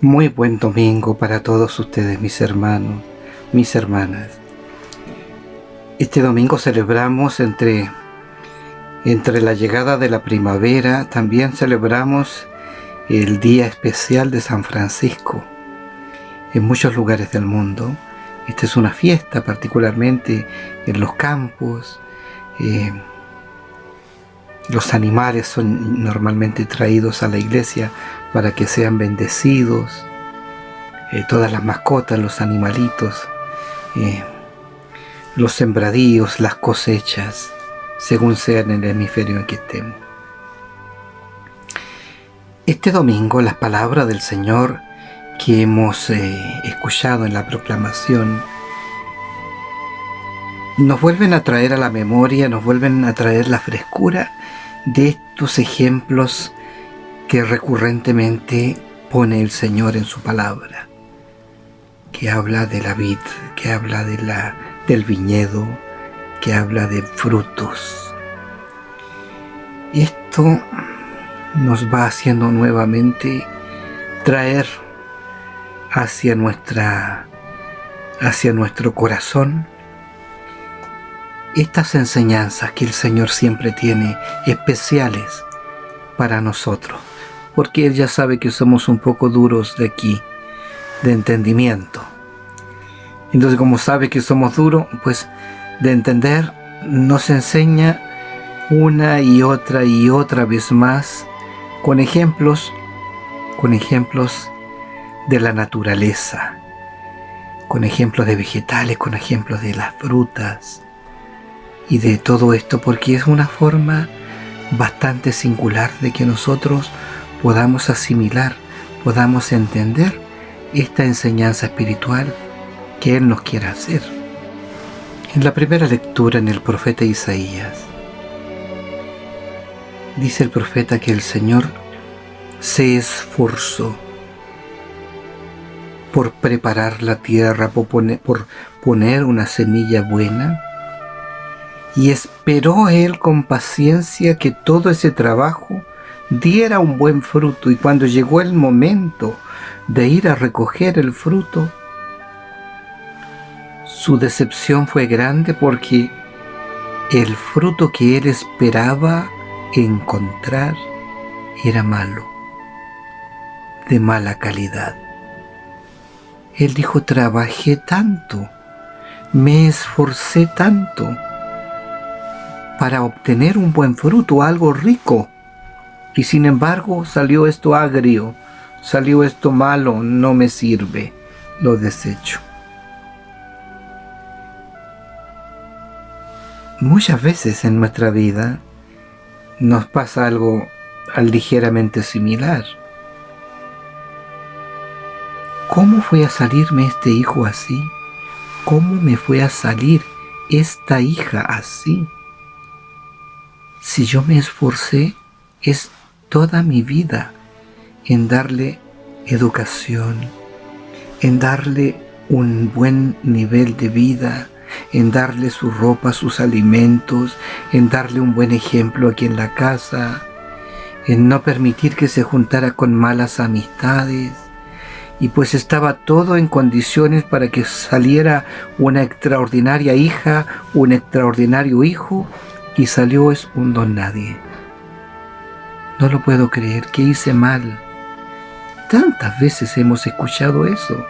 Muy buen domingo para todos ustedes, mis hermanos, mis hermanas. Este domingo celebramos entre la llegada de la primavera, también celebramos el día especial de San Francisco. En muchos lugares del mundo, esta es una fiesta, particularmente en los campos. Los animales son normalmente traídos a la iglesia para que sean bendecidos. Todas las mascotas, los animalitos, los sembradíos, las cosechas, según sea en el hemisferio en que estemos. Este domingo las palabras del Señor que hemos escuchado en la proclamación nos vuelven a traer a la memoria, nos vuelven a traer la frescura de estos ejemplos que recurrentemente pone el Señor en su palabra, que habla de la vid, que habla del viñedo, que habla de frutos. Y esto nos va haciendo nuevamente traer hacia nuestro corazón estas enseñanzas que el Señor siempre tiene especiales para nosotros, porque Él ya sabe que somos un poco duros de aquí, de entendimiento. Entonces, como sabe que somos duros, pues de entender, nos enseña una y otra vez más con ejemplos de la naturaleza, con ejemplos de vegetales, con ejemplos de las frutas y de todo esto, porque es una forma bastante singular de que nosotros podamos asimilar, podamos entender esta enseñanza espiritual que Él nos quiere hacer. En la primera lectura en el profeta Isaías, dice el profeta que el Señor se esforzó por preparar la tierra, por poner una semilla buena, y esperó Él con paciencia que todo ese trabajo diera un buen fruto. Y cuando llegó el momento de ir a recoger el fruto, su decepción fue grande, porque el fruto que Él esperaba encontrar era malo, de mala calidad. Él dijo: trabajé tanto, me esforcé tanto para obtener un buen fruto, algo rico, y sin embargo salió esto agrio, salió esto malo, no me sirve, lo desecho. Muchas veces en nuestra vida nos pasa algo ligeramente similar. ¿Cómo fue a salirme este hijo así? ¿Cómo me fue a salir esta hija así? Si yo me esforcé es toda mi vida en darle educación, en darle un buen nivel de vida, en darle su ropa, sus alimentos, en darle un buen ejemplo aquí en la casa, en no permitir que se juntara con malas amistades. Y pues estaba todo en condiciones para que saliera una extraordinaria hija, un extraordinario hijo, y salió es un don nadie. No lo puedo creer, que hice mal. Tantas veces hemos escuchado eso.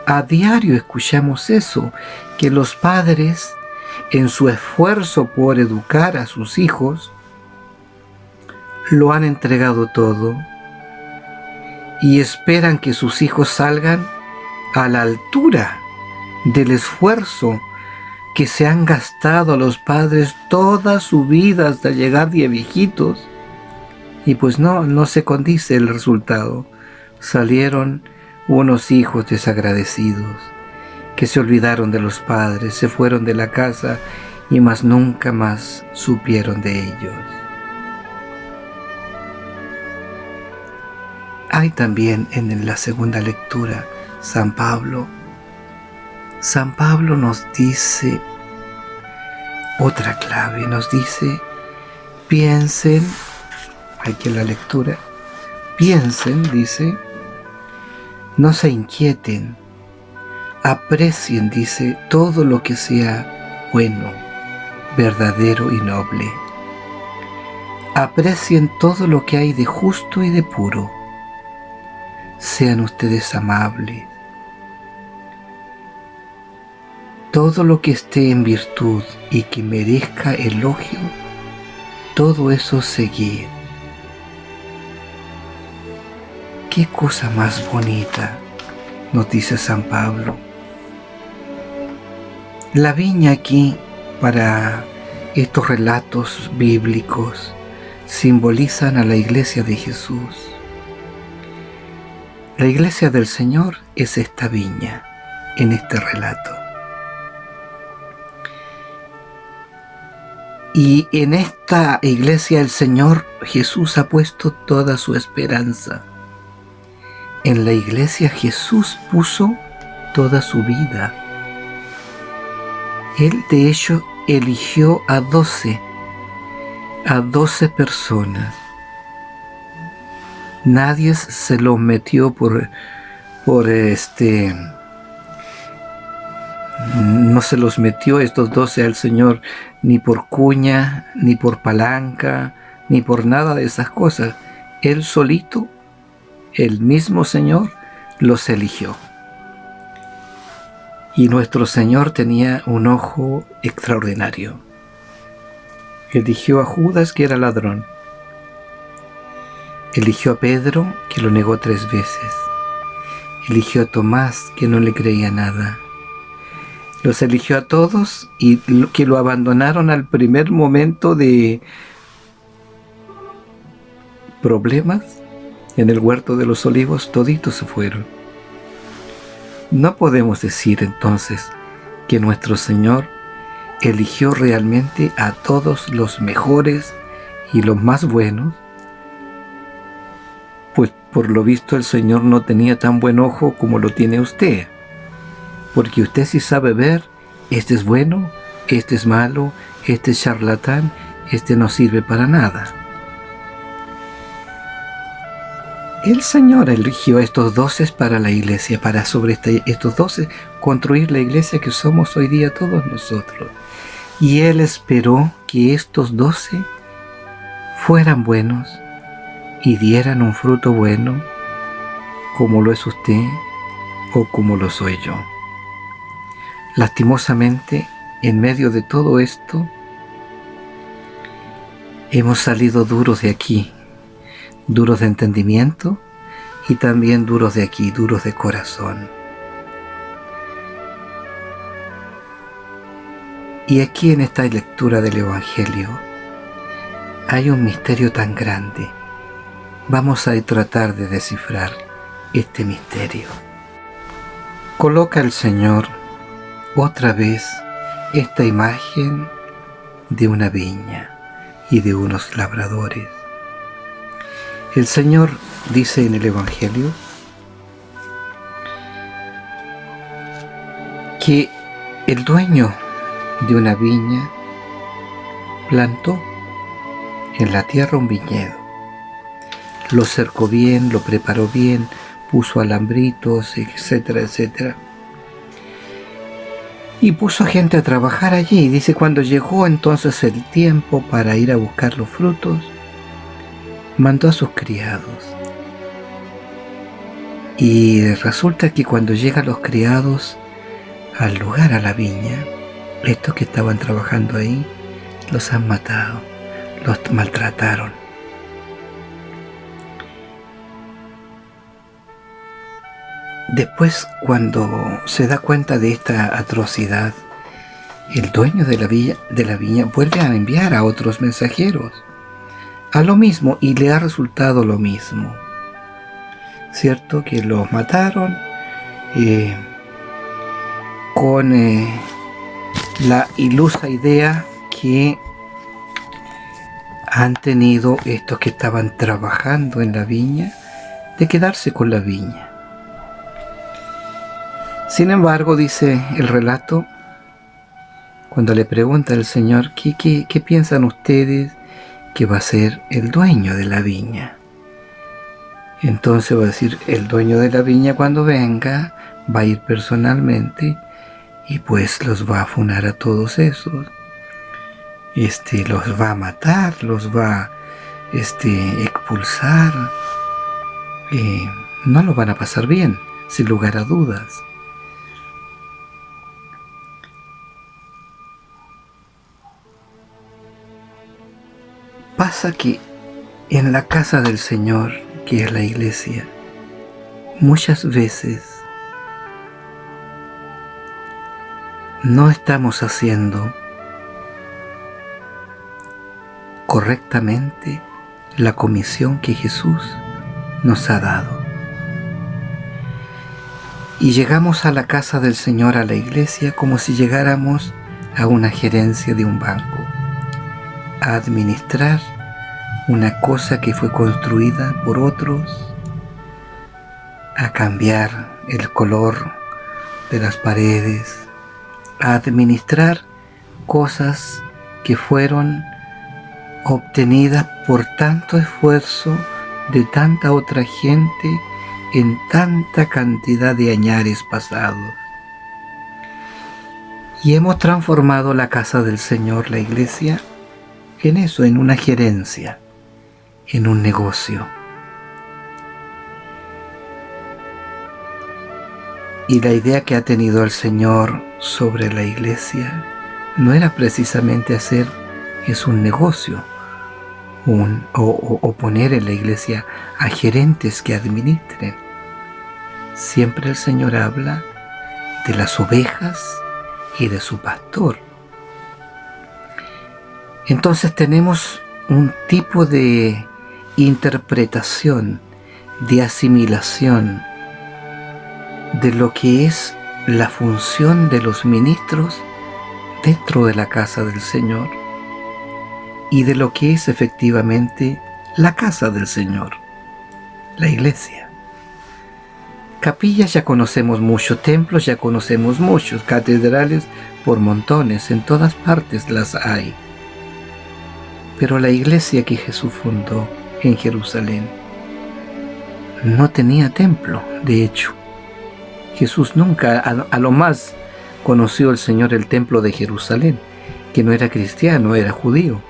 A diario escuchamos eso, que los padres, en su esfuerzo por educar a sus hijos, lo han entregado todo y esperan que sus hijos salgan a la altura del esfuerzo que se han gastado los padres toda su vida hasta llegar de viejitos, y pues no se condice el resultado. Salieron unos hijos desagradecidos, que se olvidaron de los padres, se fueron de la casa y más nunca más supieron de ellos. Hay también en la segunda lectura San Pablo nos dice otra clave, nos dice: piensen, aquí en la lectura, piensen, dice, No se inquieten, aprecien, dice, todo lo que sea bueno, verdadero y noble. Aprecien todo lo que hay de justo y de puro. Sean ustedes amables. Todo lo que esté en virtud y que merezca elogio, todo eso seguid. Qué cosa más bonita, nos dice San Pablo. La viña aquí, para estos relatos bíblicos, simbolizan a la iglesia de Jesús. La iglesia del Señor es esta viña en este relato. Y en esta iglesia el Señor Jesús ha puesto toda su esperanza. En la iglesia Jesús puso toda su vida. Él de hecho eligió a 12 personas. Nadie se los metió no se los metió estos 12 al Señor ni por cuña, ni por palanca, ni por nada de esas cosas. Él solito, el mismo Señor, los eligió. Y nuestro Señor tenía un ojo extraordinario. Eligió a Judas, que era ladrón. Eligió a Pedro, que lo negó 3 veces. Eligió a Tomás, que no le creía nada. Los eligió a todos y que lo abandonaron al primer momento de problemas en el huerto de los olivos, toditos se fueron. No podemos decir entonces que nuestro Señor eligió realmente a todos los mejores y los más buenos, pues por lo visto el Señor no tenía tan buen ojo como lo tiene usted. Porque usted sí sabe ver, este es bueno, este es malo, este es charlatán, este no sirve para nada. El Señor eligió a estos 12 para la iglesia, para sobre estos 12 construir la iglesia que somos hoy día todos nosotros. Y Él esperó que estos 12 fueran buenos y dieran un fruto bueno, como lo es usted o como lo soy yo. Lastimosamente, en medio de todo esto, hemos salido duros de aquí, duros de entendimiento y también duros de aquí, duros de corazón. Y aquí en esta lectura del Evangelio hay un misterio tan grande. Vamos a tratar de descifrar este misterio. Coloca el Señor otra vez esta imagen de una viña y de unos labradores. El Señor dice en el Evangelio que el dueño de una viña plantó en la tierra un viñedo, lo cercó bien, lo preparó bien, puso alambritos, etcétera, etcétera. Y puso gente a trabajar allí. Dice, cuando llegó entonces el tiempo para ir a buscar los frutos, mandó a sus criados. Y resulta que cuando llegan los criados al lugar, a la viña, estos que estaban trabajando ahí, los han matado, los maltrataron. Después, cuando se da cuenta de esta atrocidad, el dueño de la viña vuelve a enviar a otros mensajeros a lo mismo y le ha resultado lo mismo. ¿Cierto? Que los mataron con la ilusa idea que han tenido estos que estaban trabajando en la viña de quedarse con la viña. Sin embargo, dice el relato, cuando le pregunta al Señor, ¿qué piensan ustedes que va a ser el dueño de la viña? Entonces va a decir, el dueño de la viña cuando venga va a ir personalmente y pues los va a funar a todos esos. Los va a matar, los va a expulsar. No lo van a pasar bien, sin lugar a dudas. Pasa que en la casa del Señor, que es la iglesia, muchas veces no estamos haciendo correctamente la comisión que Jesús nos ha dado. Y llegamos a la casa del Señor, a la iglesia, como si llegáramos a una gerencia de un banco, a administrar una cosa que fue construida por otros, a cambiar el color de las paredes, a administrar cosas que fueron obtenidas por tanto esfuerzo de tanta otra gente en tanta cantidad de añares pasados. Y hemos transformado la casa del Señor, la iglesia, en eso, en una gerencia, en un negocio. Y la idea que ha tenido el Señor sobre la iglesia no era precisamente hacer un negocio o poner en la iglesia a gerentes que administren. Siempre el Señor habla de las ovejas y de su pastor. Entonces tenemos un tipo de interpretación, de asimilación de lo que es la función de los ministros dentro de la casa del Señor y de lo que es efectivamente la casa del Señor, la iglesia. Capillas ya conocemos muchos, templos ya conocemos muchos, catedrales por montones, en todas partes las hay. Pero la iglesia que Jesús fundó en Jerusalén no tenía templo, de hecho. Jesús nunca, a lo más, conoció el Señor el templo de Jerusalén, que no era cristiano, era judío.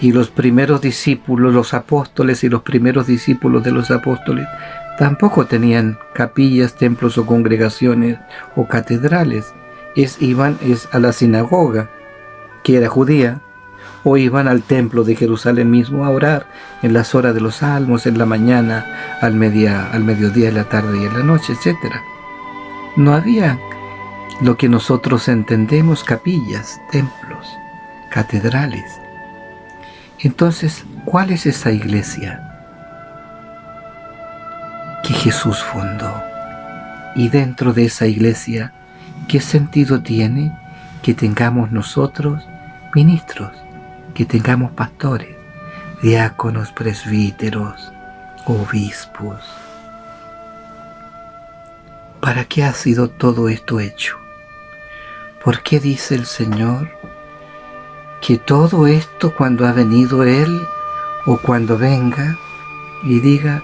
Y los primeros discípulos, los apóstoles y los primeros discípulos de los apóstoles, tampoco tenían capillas, templos o congregaciones o catedrales. Iban a la sinagoga, que era judía, o iban al templo de Jerusalén mismo a orar en las horas de los salmos, en la mañana, al mediodía, en la tarde y en la noche, etc. No había lo que nosotros entendemos capillas, templos, catedrales. Entonces, ¿cuál es esa iglesia que Jesús fundó? Y dentro de esa iglesia, ¿qué sentido tiene que tengamos nosotros ministros, que tengamos pastores, diáconos, presbíteros, obispos? ¿Para qué ha sido todo esto hecho? ¿Por qué dice el Señor que todo esto, cuando ha venido Él o cuando venga y diga,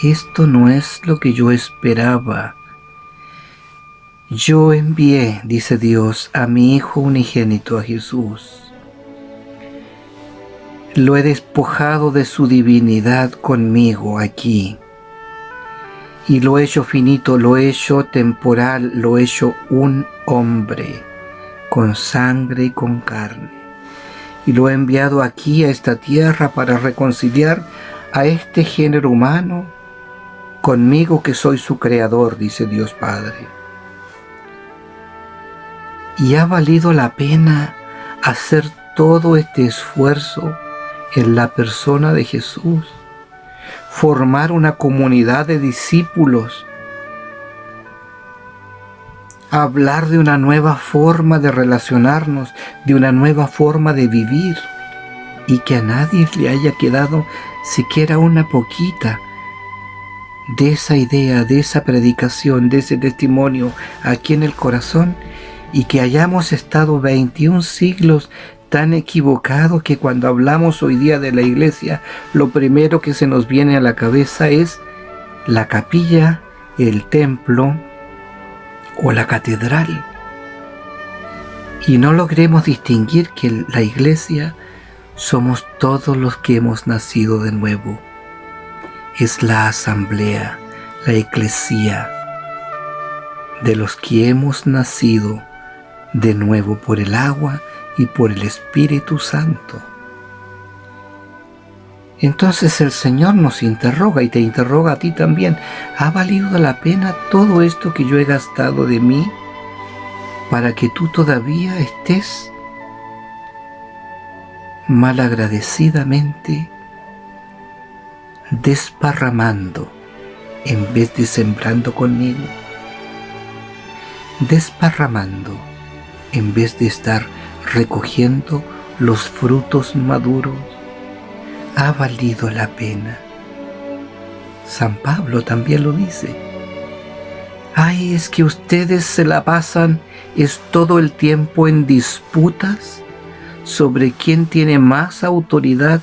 esto no es lo que yo esperaba? Yo envié, dice Dios, a mi Hijo unigénito, a Jesús. Lo he despojado de su divinidad conmigo aquí. Y lo he hecho finito, lo he hecho temporal, lo he hecho un hombre, con sangre y con carne. Y lo he enviado aquí a esta tierra para reconciliar a este género humano conmigo, que soy su creador, dice Dios Padre. Y ha valido la pena hacer todo este esfuerzo en la persona de Jesús, formar una comunidad de discípulos, hablar de una nueva forma de relacionarnos, de una nueva forma de vivir, y que a nadie le haya quedado siquiera una poquita de esa idea, de esa predicación, de ese testimonio aquí en el corazón, y que hayamos estado 21 siglos tan equivocado que cuando hablamos hoy día de la iglesia, lo primero que se nos viene a la cabeza es la capilla, el templo o la catedral. Y no logremos distinguir que la iglesia somos todos los que hemos nacido de nuevo. Es la asamblea, la eclesía de los que hemos nacido de nuevo por el agua y por el Espíritu Santo. Entonces el Señor nos interroga y te interroga a ti también. ¿Ha valido la pena todo esto que yo he gastado de mí para que tú todavía estés malagradecidamente desparramando en vez de sembrando conmigo? Desparramando en vez de estar recogiendo los frutos maduros. Ha valido la pena. San Pablo también lo dice. Ay, es que ustedes se la pasan es todo el tiempo en disputas sobre quién tiene más autoridad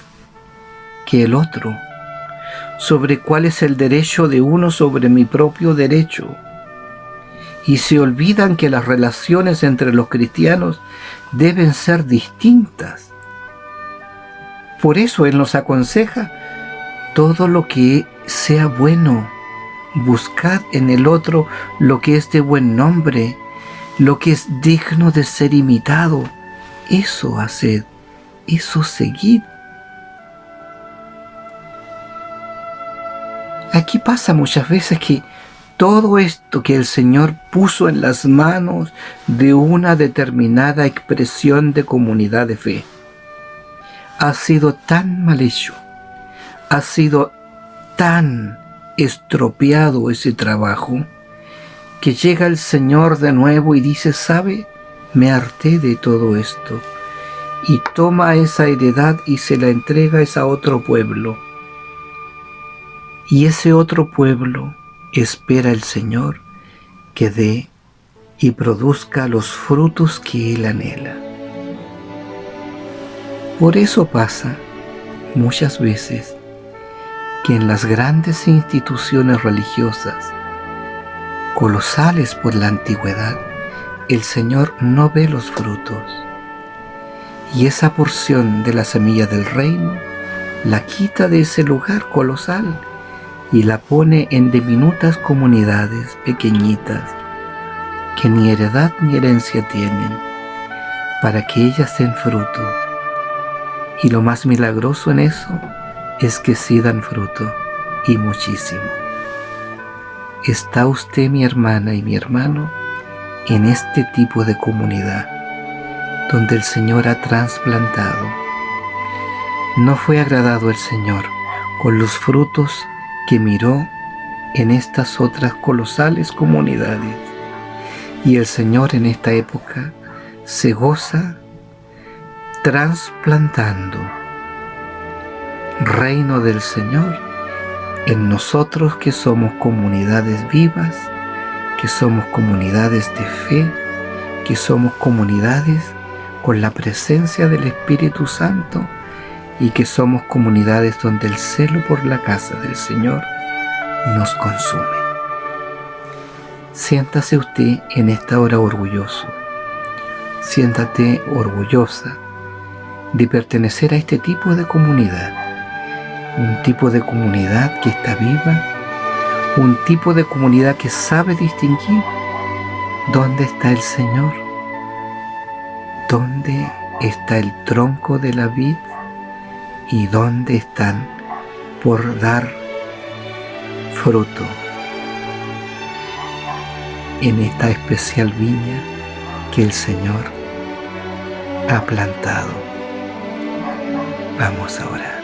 que el otro, sobre cuál es el derecho de uno sobre mi propio derecho. Y se olvidan que las relaciones entre los cristianos deben ser distintas. Por eso Él nos aconseja todo lo que sea bueno. Buscad en el otro lo que es de buen nombre, lo que es digno de ser imitado. Eso haced, eso seguid. Aquí pasa muchas veces que todo esto que el Señor puso en las manos de una determinada expresión de comunidad de fe ha sido tan mal hecho, ha sido tan estropeado ese trabajo, que llega el Señor de nuevo y dice, ¿sabe? Me harté de todo esto. Y toma esa heredad y se la entrega a otro pueblo. Y ese otro pueblo espera el Señor que dé y produzca los frutos que Él anhela. Por eso pasa muchas veces que en las grandes instituciones religiosas, colosales por la antigüedad, el Señor no ve los frutos. Y esa porción de la semilla del reino la quita de ese lugar colosal y la pone en diminutas comunidades pequeñitas que ni heredad ni herencia tienen, para que ellas den fruto. Y lo más milagroso en eso es que sí dan fruto, y muchísimo. ¿Está usted, mi hermana y mi hermano, en este tipo de comunidad donde el Señor ha trasplantado? ¿No fue agradado el Señor con los frutos que miró en estas otras colosales comunidades? Y el Señor en esta época se goza trasplantando reino del Señor en nosotros, que somos comunidades vivas, que somos comunidades de fe, que somos comunidades con la presencia del Espíritu Santo, y que somos comunidades donde el celo por la casa del Señor nos consume. Siéntase usted en esta hora orgulloso, siéntate orgullosa de pertenecer a este tipo de comunidad, un tipo de comunidad que está viva, un tipo de comunidad que sabe distinguir dónde está el Señor, dónde está el tronco de la vid y dónde están por dar fruto en esta especial viña que el Señor ha plantado. Vamos a orar.